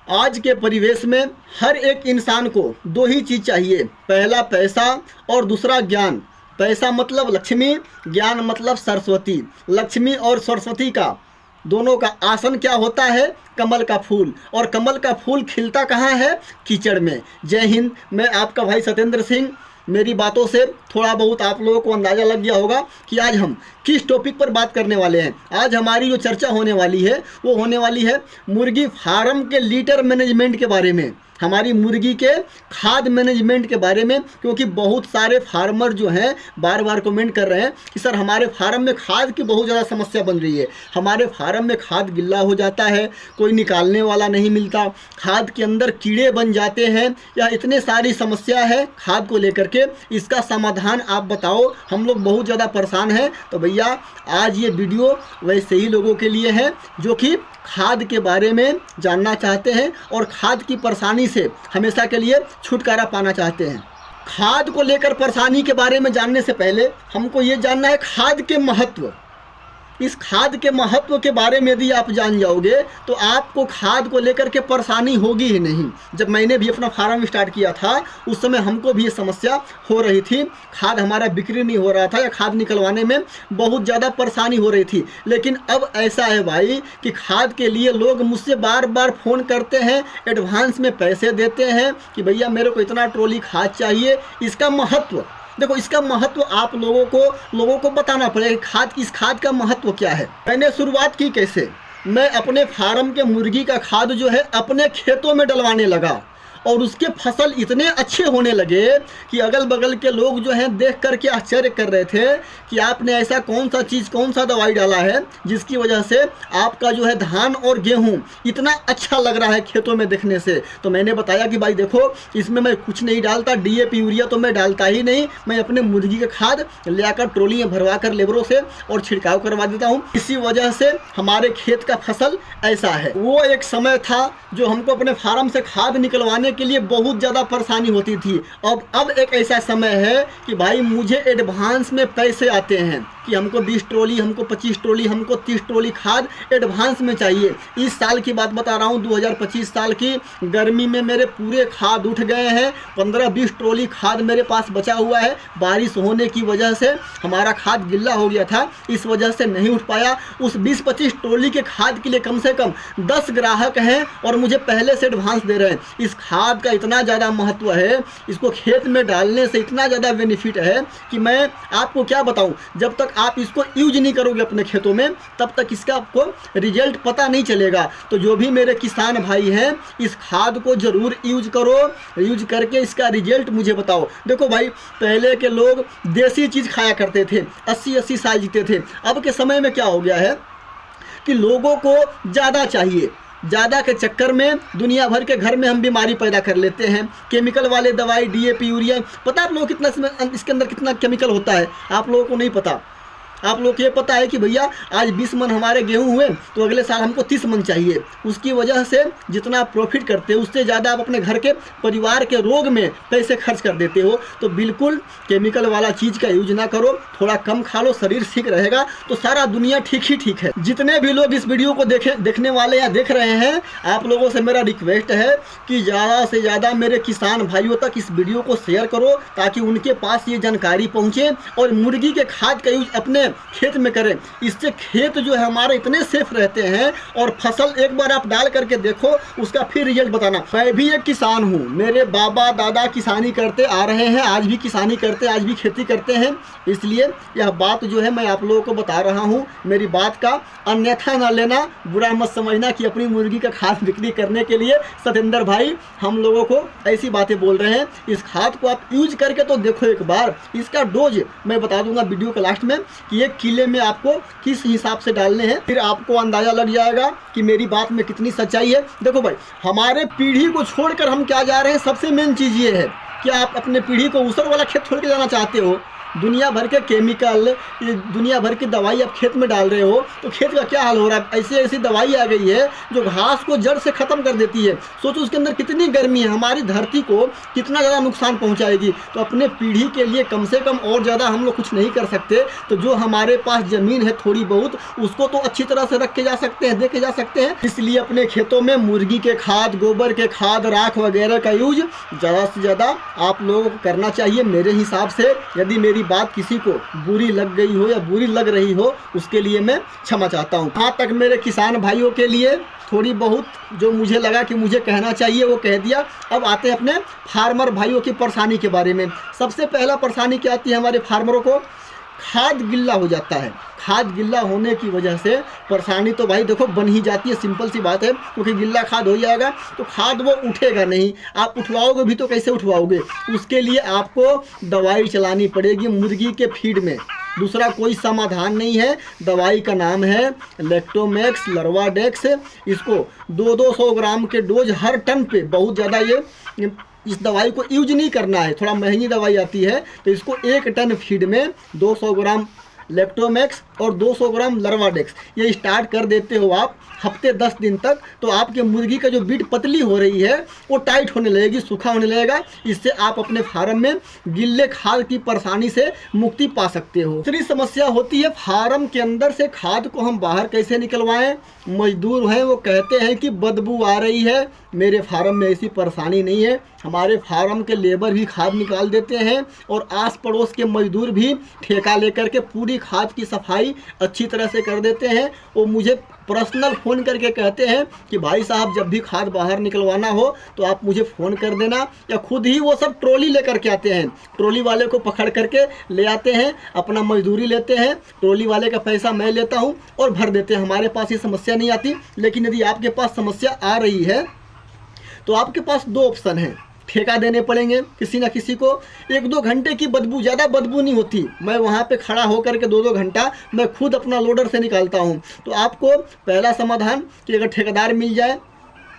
आज के परिवेश में हर एक इंसान को दो ही चीज़ चाहिए, पहला पैसा और दूसरा ज्ञान। पैसा मतलब लक्ष्मी, ज्ञान मतलब सरस्वती। लक्ष्मी और सरस्वती का दोनों का आसन क्या होता है? कमल का फूल। और कमल का फूल खिलता कहाँ है? कीचड़ में। जय हिंद। मैं आपका भाई सत्येंद्र सिंह। मेरी बातों से थोड़ा बहुत आप लोगों को अंदाज़ा लग गया होगा कि आज हम किस टॉपिक पर बात करने वाले हैं। आज हमारी जो चर्चा होने वाली है वो होने वाली है मुर्गी फार्म के लीटर मैनेजमेंट के बारे में, हमारी मुर्गी के खाद मैनेजमेंट के बारे में। क्योंकि बहुत सारे फार्मर जो हैं बार बार कमेंट कर रहे हैं कि सर हमारे फार्म में खाद की बहुत ज़्यादा समस्या बन रही है, हमारे फार्म में खाद गिल्ला हो जाता है, कोई निकालने वाला नहीं मिलता, खाद के अंदर कीड़े बन जाते हैं, या इतने सारी समस्या है खाद को लेकर के। इसका समाधान आप बताओ, हम लोग बहुत ज़्यादा परेशान हैं। तो भैया आज ये वीडियो वैसे ही लोगों के लिए है जो कि खाद के बारे में जानना चाहते हैं और खाद की परेशानी से हमेशा के लिए छुटकारा पाना चाहते हैं। खाद को लेकर परेशानी के बारे में जानने से पहले हमको ये जानना है खाद के महत्व। इस खाद के महत्व के बारे में यदि आप जान जाओगे तो आपको खाद को लेकर के परेशानी होगी ही नहीं। जब मैंने भी अपना फार्म स्टार्ट किया था उस समय हमको भी ये समस्या हो रही थी, खाद हमारा बिक्री नहीं हो रहा था या खाद निकलवाने में बहुत ज़्यादा परेशानी हो रही थी। लेकिन अब ऐसा है भाई कि खाद के लिए लोग मुझसे बार बार फ़ोन करते हैं, एडवांस में पैसे देते हैं कि भैया मेरे को इतना ट्रॉली खाद चाहिए। इसका महत्व देखो, इसका महत्व आप लोगों को बताना पड़ेगा। इस खाद का महत्व क्या है। मैंने शुरुआत की कैसे? मैं अपने फार्म के मुर्गी का खाद जो है अपने खेतों में डलवाने लगा और उसके फसल इतने अच्छे होने लगे कि अगल बगल के लोग जो हैं देख करके आश्चर्य कर रहे थे कि आपने ऐसा कौन सा दवाई डाला है जिसकी वजह से आपका जो है धान और गेहूं इतना अच्छा लग रहा है खेतों में देखने से। तो मैंने बताया कि भाई देखो, इसमें मैं कुछ नहीं डालता, DAP यूरिया तो मैं डालता ही नहीं, मैं अपने मुर्गी का खाद ले आकर ट्रॉली में भरवा कर लेबरों से और छिड़काव करवा देता हूँ। इसी वजह से हमारे खेत का फसल ऐसा है। वो एक समय था जो हमको अपने फार्म से खाद निकलवाने के लिए बहुत ज़्यादा परेशानी होती थी। अब एक ऐसा समय है कि भाई मुझे एडवांस में पैसे आते हैं कि हमको 20 ट्रॉली, हमको 25 ट्रॉली, हमको 30 ट्रॉली खाद एडवांस में चाहिए। इस साल की बात बता रहा हूँ, 2025 साल की गर्मी में मेरे पूरे खाद उठ गए हैं। 15-20 ट्रॉली खाद मेरे पास बचा हुआ है। बारिश होने की वजह से हमारा खाद गिल्ला हो गया था, इस वजह से नहीं उठ पाया। उस 20-25 ट्रॉली के खाद के लिए कम से कम 10 ग्राहक हैं और मुझे पहले से एडवांस दे रहे हैं। इस खाद का इतना ज़्यादा महत्व है, इसको खेत में डालने से इतना ज़्यादा बेनिफिट है कि मैं आपको क्या बताऊँ। जब तक आप इसको यूज नहीं करोगे अपने खेतों में तब तक इसका आपको रिजल्ट पता नहीं चलेगा। तो जो भी मेरे किसान भाई हैं इस खाद को ज़रूर यूज करो, यूज करके इसका रिजल्ट मुझे बताओ। देखो भाई, पहले के लोग देसी चीज़ खाया करते थे, 80-80 साल जीते थे। अब के समय में क्या हो गया है कि लोगों को ज़्यादा चाहिए, ज़्यादा के चक्कर में दुनिया भर के घर में हम बीमारी पैदा कर लेते हैं। केमिकल वाले दवाई, DAP यूरिया, पता है आप लोगों को कितना इसके अंदर कितना केमिकल होता है? आप लोगों को नहीं पता। आप लोग को ये पता है कि भैया आज 20 मन हमारे गेहूं हुए तो अगले साल हमको 30 मन चाहिए। उसकी वजह से जितना आप प्रॉफिट करते हो उससे ज़्यादा आप अपने घर के परिवार के रोग में पैसे खर्च कर देते हो। तो बिल्कुल केमिकल वाला चीज़ का यूज ना करो, थोड़ा कम खा लो, शरीर ठीक रहेगा तो सारा दुनिया ठीक ही ठीक है। जितने भी लोग इस वीडियो को देखने वाले या देख रहे हैं, आप लोगों से मेरा रिक्वेस्ट है कि ज़्यादा से ज़्यादा मेरे किसान भाइयों तक इस वीडियो को शेयर करो ताकि उनके पास ये जानकारी पहुँचे और मुर्गी के खाद का यूज अपने खेत में करें। इससे खेत जो है हमारे इतने सेफ रहते हैं और फसल एक बार आप डाल करके देखो, उसका फिर रिजल्ट बताना। मैं भी एक किसान हूँ, मेरे बाबा दादा किसानी करते आ रहे हैं, आज भी किसानी करते, आज भी खेती करते हैं। इसलिए यह बात जो है मैं आप लोगों को बता रहा हूँ। मेरी बात का अन्यथा ना लेना, बुरा मत समझना कि अपनी मुर्गी का खाद बिक्री करने के लिए सत्येंद्र भाई हम लोगों को ऐसी बातें बोल रहे हैं। इस खाद को आप यूज करके तो देखो एक बार। इसका डोज मैं बता दूंगा वीडियो के लास्ट में कि एक किले में आपको किस हिसाब से डालने हैं, फिर आपको अंदाज़ा लग जाएगा कि मेरी बात में कितनी सच्चाई है। देखो भाई, हमारे पीढ़ी को छोड़कर हम क्या जा रहे हैं, सबसे मेन चीज़ ये है कि आप अपने पीढ़ी को ऊसर वाला खेत छोड़ के जाना चाहते हो। दुनिया भर के केमिकल, ये दुनिया भर की दवाई आप खेत में डाल रहे हो तो खेत का क्या हाल हो रहा है। ऐसी ऐसी दवाई आ गई है जो घास को जड़ से ख़त्म कर देती है। सोचो उसके अंदर कितनी गर्मी है, हमारी धरती को कितना ज़्यादा नुकसान पहुंचाएगी। तो अपने पीढ़ी के लिए कम से कम और ज़्यादा हम लोग कुछ नहीं कर सकते, तो जो हमारे पास ज़मीन है थोड़ी बहुत, उसको तो अच्छी तरह से रखे जा सकते हैं, देखे जा सकते हैं। इसलिए अपने खेतों में मुर्गी के खाद, गोबर के खाद, राख वगैरह का यूज ज़्यादा से ज़्यादा आप लोगों को करना चाहिए। मेरे हिसाब से यदि मेरी बात किसी को बुरी लग गई हो या बुरी लग रही हो, उसके लिए मैं क्षमा चाहता हूँ। यहाँ तक मेरे किसान भाइयों के लिए थोड़ी बहुत जो मुझे लगा कि मुझे कहना चाहिए वो कह दिया। अब आते हैं अपने फार्मर भाइयों की परेशानी के बारे में। सबसे पहला परेशानी क्या आती है हमारे फार्मरों को, खाद गिल्ला हो जाता है। खाद गिल्ला होने की वजह से परेशानी तो भाई देखो बन ही जाती है, सिंपल सी बात है, क्योंकि गिल्ला खाद हो जाएगा तो खाद वो उठेगा नहीं। आप उठवाओगे भी तो कैसे उठवाओगे, उसके लिए आपको दवाई चलानी पड़ेगी मुर्गी के फीड में। दूसरा कोई समाधान नहीं है। दवाई का नाम है लैक्टोमैक्स, लर्वाडेक्स। इसको 200 ग्राम के डोज हर टन पे, बहुत ज़्यादा ये इस दवाई को यूज नहीं करना है, थोड़ा महंगी दवाई आती है। तो इसको 1 टन फीड में 200 ग्राम लैक्टोमैक्स और 200 ग्राम लर्वाडेक्स ये स्टार्ट कर देते हो आप हफ्ते 10 दिन तक, तो आपके मुर्गी का जो बीट पतली हो रही है वो टाइट होने लगेगी, सूखा होने लगेगा। इससे आप अपने फार्म में गिल्ले खाद की परेशानी से मुक्ति पा सकते हो। दूसरी समस्या होती है फार्म के अंदर से खाद को हम बाहर कैसे निकलवाएं। मजदूर हैं वो कहते हैं कि बदबू आ रही है। मेरे फार्म में ऐसी परेशानी नहीं है, हमारे फार्म के लेबर भी खाद निकाल देते हैं और आस पड़ोस के मजदूर भी ठेका लेकर के पूरी खाद की सफाई अच्छी तरह से कर देते हैं। वो मुझे पर्सनल फ़ोन करके कहते हैं कि भाई साहब जब भी खाद बाहर निकलवाना हो तो आप मुझे फ़ोन कर देना, या खुद ही वो सब ट्रॉली लेकर के आते हैं। ट्रॉली वाले को पकड़ करके ले आते हैं, अपना मजदूरी लेते हैं, ट्रॉली वाले का पैसा मैं लेता हूँ और भर देते हैं। हमारे पास ये समस्या नहीं आती। लेकिन यदि आपके पास समस्या आ रही है तो आपके पास 2 ऑप्शन हैं। ठेका देने पड़ेंगे किसी ना किसी को। 1-2 घंटे की बदबू, ज़्यादा बदबू नहीं होती। मैं वहाँ पे खड़ा होकर के 2-2 घंटा मैं खुद अपना लोडर से निकालता हूँ। तो आपको पहला समाधान कि अगर ठेकेदार मिल जाए,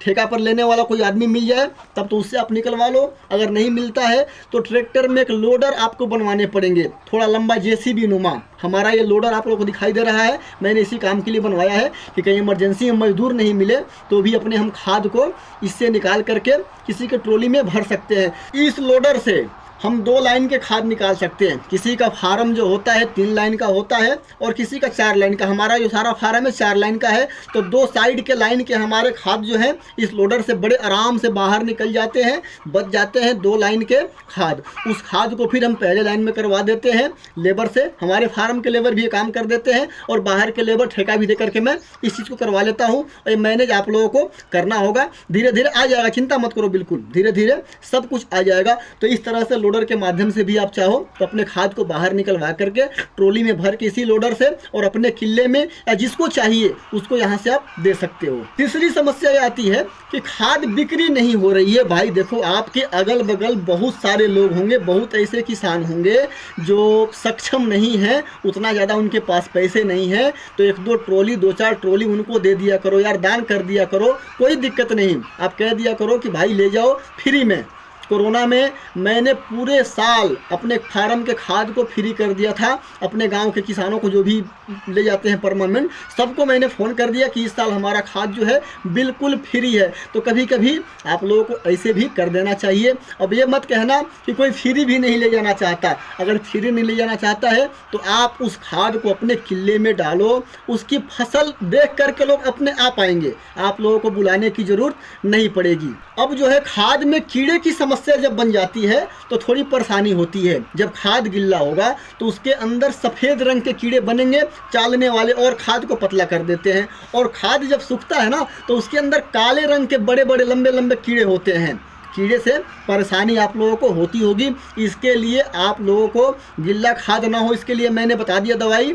ठेका पर लेने वाला कोई आदमी मिल जाए तब तो उससे आप निकलवा लो। अगर नहीं मिलता है तो ट्रैक्टर में एक लोडर आपको बनवाने पड़ेंगे, थोड़ा लंबा जेसीबी नुमा। हमारा ये लोडर आप लोगों को दिखाई दे रहा है, मैंने इसी काम के लिए बनवाया है कि कहीं इमरजेंसी में मजदूर नहीं मिले तो भी अपने हम खाद को इससे निकाल करके किसी के ट्रॉली में भर सकते हैं। इस लोडर से हम 2 लाइन के खाद निकाल सकते हैं। किसी का फार्म जो होता है 3 लाइन का होता है और किसी का 4 लाइन का। हमारा जो सारा फार्म है 4 लाइन का है, तो 2 साइड के लाइन के हमारे खाद जो है इस लोडर से बड़े आराम से बाहर निकल जाते हैं, बच जाते हैं 2 लाइन के खाद। उस खाद को फिर हम पहले लाइन में करवा देते हैं लेबर से। हमारे फार्म के लेबर भी ये काम कर देते हैं और बाहर के लेबर ठेका भी दे करके मैं इस चीज़ को करवा लेता हूँ। और ये मैनेज आप लोगों को करना होगा, धीरे धीरे आ जाएगा, चिंता मत करो, बिल्कुल धीरे धीरे सब कुछ आ जाएगा। तो इस तरह से लोडर के माध्यम से भी आप चाहो तो अपने खाद को बाहर निकलवा करके ट्रॉली में भर के इसी लोडर से और अपने किले में या जिसको चाहिए उसको यहाँ से आप दे सकते हो। तीसरी समस्या ये आती है कि खाद बिक्री नहीं हो रही है। भाई देखो, आपके अगल बगल बहुत सारे लोग होंगे, बहुत ऐसे किसान होंगे जो सक्षम नहीं है, उतना ज़्यादा उनके पास पैसे नहीं है, तो 1-2 ट्रॉली 2-4 ट्रॉली उनको दे दिया करो यार, दान कर दिया करो, कोई दिक्कत नहीं। आप कह दिया करो कि भाई ले जाओ फ्री में। कोरोना में मैंने पूरे साल अपने फार्म के खाद को फ्री कर दिया था। अपने गांव के किसानों को जो भी ले जाते हैं परमानेंट, सबको मैंने फ़ोन कर दिया कि इस साल हमारा खाद जो है बिल्कुल फ्री है। तो कभी कभी आप लोगों को ऐसे भी कर देना चाहिए। अब ये मत कहना कि कोई फ्री भी नहीं ले जाना चाहता। अगर फ्री नहीं ले जाना चाहता है तो आप उस खाद को अपने किले में डालो, उसकी फसल देख करके लोग अपने आप आएंगे, आप लोगों को बुलाने की ज़रूरत नहीं पड़ेगी। अब जो है खाद में कीड़े की समस्या जब बन जाती है तो थोड़ी परेशानी होती है। जब खाद गिल्ला होगा तो उसके अंदर सफ़ेद रंग के कीड़े बनेंगे चालने वाले और खाद को पतला कर देते हैं। और खाद जब सूखता है ना तो उसके अंदर काले रंग के बड़े बड़े लंबे लंबे कीड़े होते हैं। कीड़े से परेशानी आप लोगों को होती होगी। इसके लिए आप लोगों को गिल्ला खाद ना हो, इसके लिए मैंने बता दिया, दवाई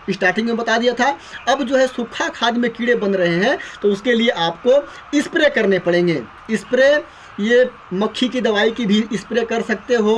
स्टार्टिंग में बता दिया था। अब जो है सूखा खाद में कीड़े बन रहे हैं तो उसके लिए आपको स्प्रे करने पड़ेंगे। स्प्रे ये मक्खी की दवाई की भी स्प्रे कर सकते हो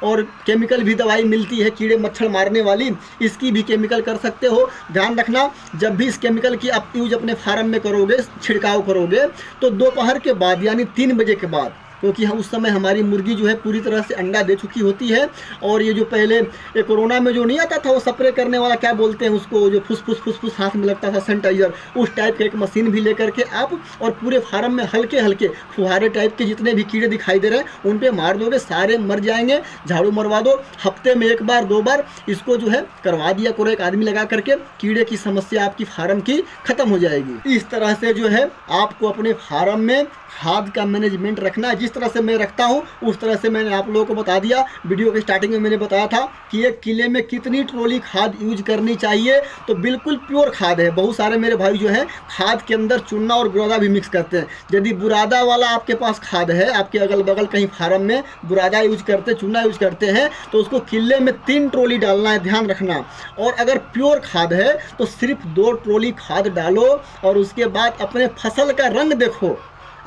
और केमिकल भी दवाई मिलती है कीड़े मच्छर मारने वाली, इसकी भी केमिकल कर सकते हो। ध्यान रखना, जब भी इस केमिकल की आप यूज अपने फार्म में करोगे, छिड़काव करोगे, तो दोपहर के बाद यानी 3 बजे के बाद क्योंकि हम उस समय हमारी मुर्गी जो है पूरी तरह से अंडा दे चुकी होती है। और ये जो पहले ये कोरोना में जो नहीं आता था वो स्प्रे करने वाला, क्या बोलते हैं उसको, जो फुस हाथ में लगता था सैनिटाइजर, उस टाइप का एक मशीन भी लेकर के आप और पूरे फार्म में हल्के हल्के फुहारे टाइप के जितने भी कीड़े दिखाई दे रहे हैं उन पे मार दोगे, सारे मर जाएंगे। झाड़ू मरवा दो, हफ्ते में 1 बार 2 बार इसको जो है करवा दिया करो एक आदमी लगा करके, कीड़े की समस्या आपकी फार्म की खत्म हो जाएगी। इस तरह से जो है आपको अपने फार्म में खाद का मैनेजमेंट रखना है। जिस तरह से मैं रखता हूँ उस तरह से मैंने आप लोगों को बता दिया। वीडियो के स्टार्टिंग में मैंने बताया था कि एक किले में कितनी ट्रॉली खाद यूज करनी चाहिए, तो बिल्कुल प्योर खाद है। बहुत सारे मेरे भाई जो है खाद के अंदर चूना और बुरादा भी मिक्स करते हैं। यदि बुरादा वाला आपके पास खाद है, आपके अगल बगल कहीं फार्म में बुरादा यूज करते, चूना यूज करते हैं, तो उसको किले में 3 ट्रॉली डालना है, ध्यान रखना। और अगर प्योर खाद है तो सिर्फ 2 ट्रॉली खाद डालो और उसके बाद अपने फसल का रंग देखो।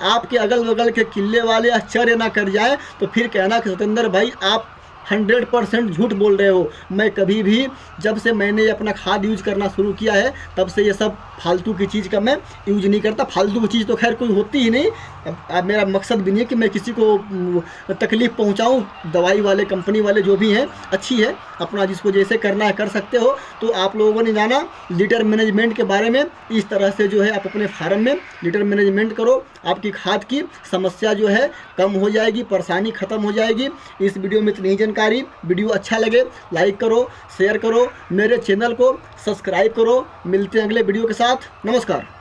आपके अगल बगल के किले वाले आश्चर्य ना कर जाए तो फिर कहना कि सतेंद्र भाई आप 100% झूठ बोल रहे हो। मैं कभी भी, जब से मैंने अपना खाद यूज करना शुरू किया है तब से ये सब फालतू की चीज़ का मैं यूज नहीं करता। फालतू की चीज़ तो खैर कोई होती ही नहीं। अब मेरा मकसद भी नहीं है कि मैं किसी को तकलीफ़ पहुंचाऊं। दवाई वाले, कंपनी वाले जो भी हैं, अच्छी है, अपना जिसको जैसे करना है कर सकते हो। तो आप लोगों ने जाना लीटर मैनेजमेंट के बारे में। इस तरह से जो है आप अपने फार्म में लीटर मैनेजमेंट करो, आपकी खाद की समस्या जो है कम हो जाएगी, परेशानी ख़त्म हो जाएगी। इस वीडियो में इतनी ही जानकारी। वीडियो अच्छा लगे लाइक करो, शेयर करो, मेरे चैनल को सब्सक्राइब करो। मिलते हैं अगले वीडियो के साथ। नमस्कार।